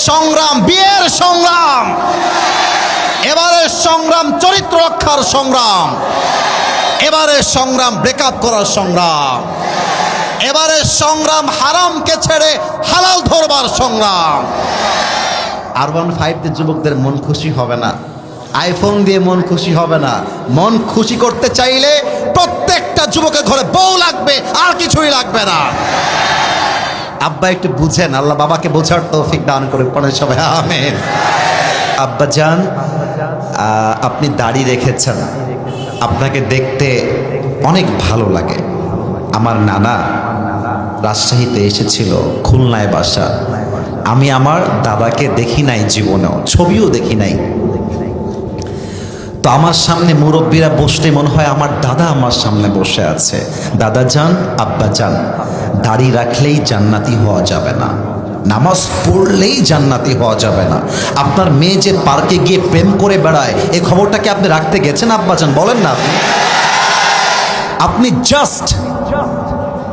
সংগ্রাম বিয়ের সংগ্রাম, এবারের সংগ্রাম চরিত্র রক্ষার সংগ্রাম, এবারের সংগ্রাম ব্রেকআপ করার সংগ্রাম, এবারের সংগ্রাম হারামকে ছেড়ে হালাল ধরবার সংগ্রাম। R15 যুবকদের মন খুশি হবে না, আইফোন দিয়ে মন খুশি হবে না। মন খুশি করতে চাইলে প্রত্যেকটা যুবকের ঘরে বউ লাগবে, আর কিছুই লাগবে না। আব্বা একটু বুঝেন, আল্লাহ বাবাকে বোঝার তৌফিক দান করে পড়েন সবাই আমিন। আব্বা জান, আপনি দাড়ি রেখেছেন, আপনাকে দেখতে অনেক ভালো লাগে। আমার নানা রাজশাহীতে এসেছিল, খুলনায় বাসা। আমি আমার দাদাকে দেখি নাই জীবনেও, ছবিও দেখি নাই। তো আমার সামনে মুরব্বীরা বসলে মনে হয় আমার দাদা আমার সামনে বসে আছে। দাদা যান, আব্বা যান, দাড়ি রাখলেই জান্নাতি হওয়া যাবে না, নামাজ পড়লেই জান্নাতি হওয়া যাবে না। আপনার মেয়ে যে পার্কে গিয়ে প্রেম করে বেড়ায়, এই খবরটাকে আপনি রাখতে গেছেন আব্বা যান? বলেন না। আপনি জাস্ট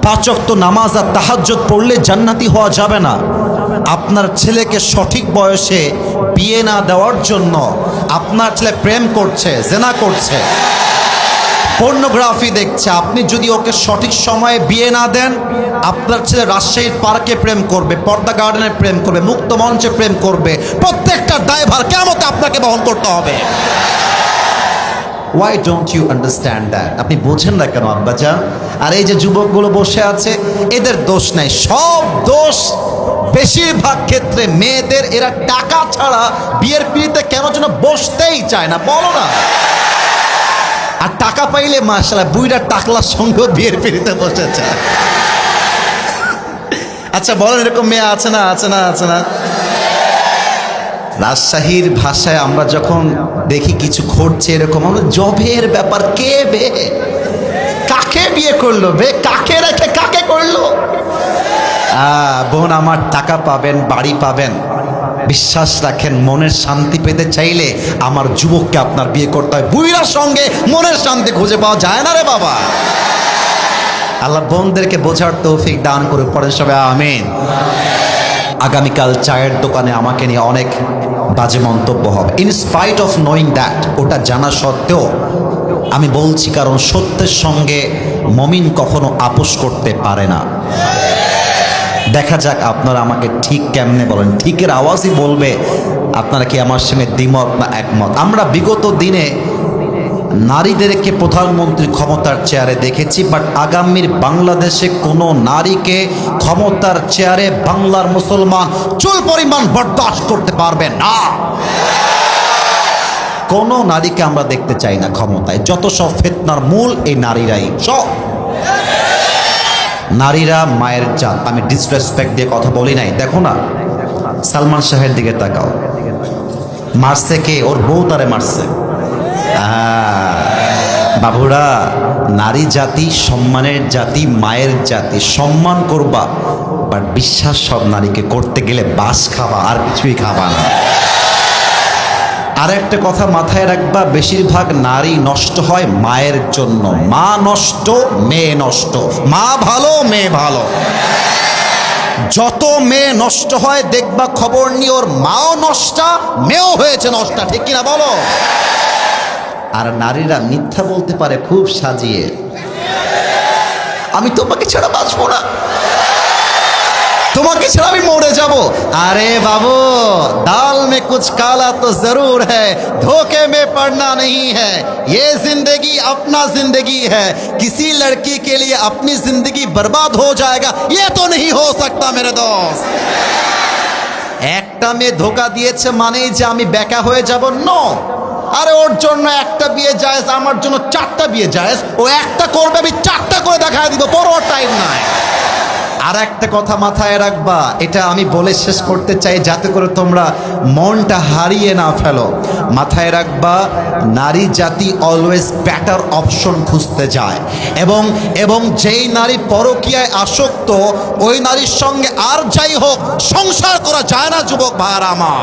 5 ওয়াক্ত নামাজ আর তাহাজ্জুদ পড়লে জান্নাতি হওয়া যাবে না। আপনার ছেলেকে সঠিক বয়সে বিয়ে না দেওয়ার জন্য আপনার ছেলে প্রেম করছে, জেনা করছে, পর্নোগ্রাফি দেখছে। আপনি যদি ওকে সঠিক সময়ে বিয়ে না দেন, আপনার ছেলে রাজশাহীর পার্কে প্রেম করবে, পর্দা গার্ডেনে প্রেম করবে, মুক্ত মঞ্চে প্রেম করবে। প্রত্যেকটা দায়ভার কিয়ামতে আপনাকে বহন করতে হবে। Why don't you understand that? আপনি বোঝেন না কেন আব্বাজান? আর এই যে যুবকগুলো বসে আছে, এদের দোষ নাই, সব দোষ বেশিরভাগ ক্ষেত্রে মেয়েদের। এরা টাকা ছাড়া বিয়ের পিড়িতে কেন যেন বসতেই চায় না, বলো না। আর টাকা পাইলে মাশাআল্লাহ বুইড়া টাকলার সঙ্গেও বিয়ের পিড়িতে বসেছে। আচ্ছা বলেন, এরকম মেয়ে আছে না? আছে না? আছে না? রাজশাহীর ভাষায় আমরা যখন দেখি কিছু ঘটছে এরকম, আমরা জবের ব্যাপার, কে বে, কাকে বিয়ে করলো বে, কাকে রেখে কাকে করলো। বোন আমার, টাকা পাবেন, বাড়ি পাবেন, বিশ্বাস রাখেন মনের শান্তি পেতে চাইলে আমার যুবককে আপনার বিয়ে করতে হয়। বুইড়ার সঙ্গে মনের শান্তি খুঁজে পাওয়া যায় না রে বাবা। আল্লাহ বোনদেরকে বোঝার তৌফিক দান করে পড়েন সবাই আমিন। আগামীকাল চায়ের দোকানে আমাকে নিয়ে অনেক বাজে মন্তব্য হবে। In spite of knowing that, ওটা জানা সত্ত্বেও আমি বলছি, কারণ সত্যের সঙ্গে মমিন কখনো আপোষ করতে পারে না। দেখা যাক আপনারা আমাকে ঠিক কেমনে বলেন, ঠিকের আওয়াজই বলবে আপনারা কি আমার সঙ্গে দ্বিমত না একমত। আমরা বিগত দিনে নারীদেরকে প্রধানমন্ত্রী ক্ষমতার চেয়ারে দেখেছি, বাট আগামীর বাংলাদেশে কোনো নারীকে ক্ষমতার চেয়ারে বাংলার মুসলমান চুল পরিমাণ বরদাস্ত করতে পারবে না। কোনো নারীকে আমরা দেখতে চাই না ক্ষমতায়। যত সব ফিতনার মূল এই নারীরাই। সব নারীরা মায়ের জাত। আমি ডিসরেসপেক্ট দিয়ে কথা বলি নাই। দেখো না, সালমান শাহের দিকে তাকাও, মারছে কে? ওর বউ তারে মারছে। বাবুরা, নারী জাতি সম্মানের জাতি, মায়ের জাতি। সম্মান করবা, বাট বিশ্বাস সব নারীকে করতে গেলে বাস খাবা, আর কিছুই খাবা না। আর একটা কথা মাথায় রাখবা, বেশিরভাগ নারী নষ্ট হয় মায়ের জন্য। মা নষ্ট, মেয়ে নষ্ট। মা ভালো, মেয়ে ভালো। যত মেয়ে নষ্ট হয় দেখবা খবর নিয়ে ওর মাও নষ্টা, মেয়েও হয়েছে নষ্টা, ঠিক কিনা বলো? আর নারীরা মিথ্যা বলতে পারে খুব সাজিয়ে, আমি তোমাকে ছাড়া বাঁচবো না, তোমাকে ছাড়া আমি মরে যাব। আরে বাবু, दाल में कुछ काला तो जरूर है, धोखे में पड़ना नहीं है। ये जिंदगी अपना जिंदगी है, किसी लड़की के लिए अपनी जिंदगी बर्बाद हो जाएगा ये तो नहीं हो सकता मेरे दोस्त। একটা মেয়ে ধোকা দিয়েছে মানেই যে আমি বেকা হয়ে যাব? নো। আরে ওর জন্য একটা বিয়ে জায়েজ, আমার জন্য 4টা বিয়ে জায়েজ। ও একটা করবে, আমি 4টা করে দেখায় দিব, বড় টাইম নাই। আর একটা কথা মাথায় রাখবা, এটা আমি বলে শেষ করতে চাই যাতে করে তোমরা মনটা হারিয়ে না ফেলো। মাথায় রাখবা, নারী জাতি অলওয়েজ বেটার অপশন খুঁজতে যায়, এবং যেই নারী পরকীয়ায় আসক্ত, ওই নারীর সঙ্গে আর যাই হোক সংসার করা যায় না যুবক ভাইরা আমার।